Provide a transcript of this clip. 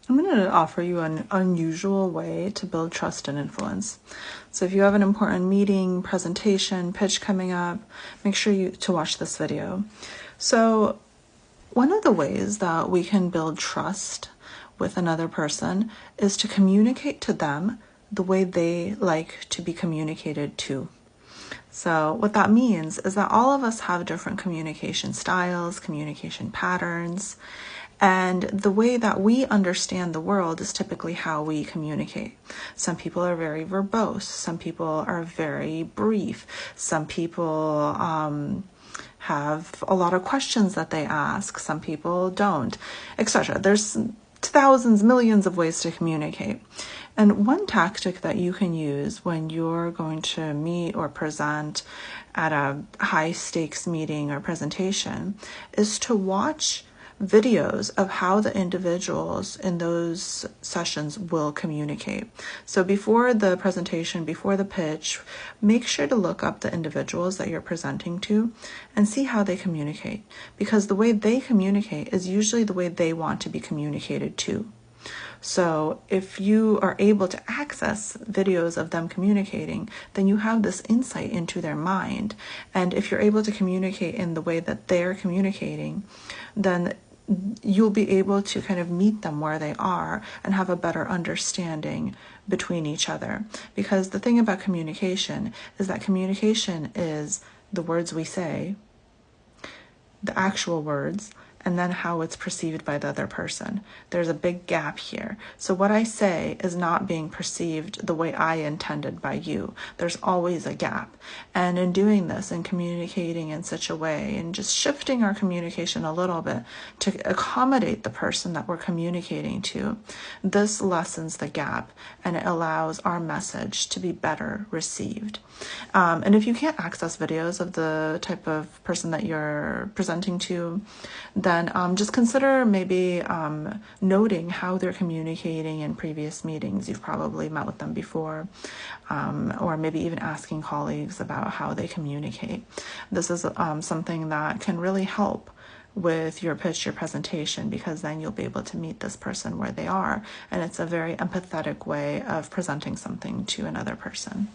I'm going to offer you an unusual way to build trust and influence. So if you have an important meeting, presentation, pitch coming up, make sure to watch this video. So one of the ways that we can build trust with another person is to communicate to them the way they like to be communicated to. So what that means is that all of us have different communication styles, communication patterns, and the way that we understand the world is typically how we communicate. Some people are very verbose. Some people are very brief. Some people have a lot of questions that they ask. Some people don't, etc. There's thousands, millions of ways to communicate. And one tactic that you can use when you're going to meet or present at a high stakes meeting or presentation is to watch videos of how the individuals in those sessions will communicate. So before the presentation, before the pitch, make sure to look up the individuals that you're presenting to and see how they communicate, because the way they communicate is usually the way they want to be communicated to. So if you are able to access videos of them communicating, then you have this insight into their mind. And if you're able to communicate in the way that they're communicating, then you'll be able to kind of meet them where they are and have a better understanding between each other. Because the thing about communication is that communication is the words we say, the actual words, and then how it's perceived by the other person. There's a big gap here. So what I say is not being perceived the way I intended by you. There's always a gap. And in doing this and communicating in such a way and just shifting our communication a little bit to accommodate the person that we're communicating to, this lessens the gap and it allows our message to be better received. And if you can't access videos of the type of person that you're presenting to, then just consider maybe noting how they're communicating in previous meetings. You've probably met with them before, or maybe even asking colleagues about how they communicate. This is something that can really help with your pitch, your presentation, because then you'll be able to meet this person where they are, and it's a very empathetic way of presenting something to another person.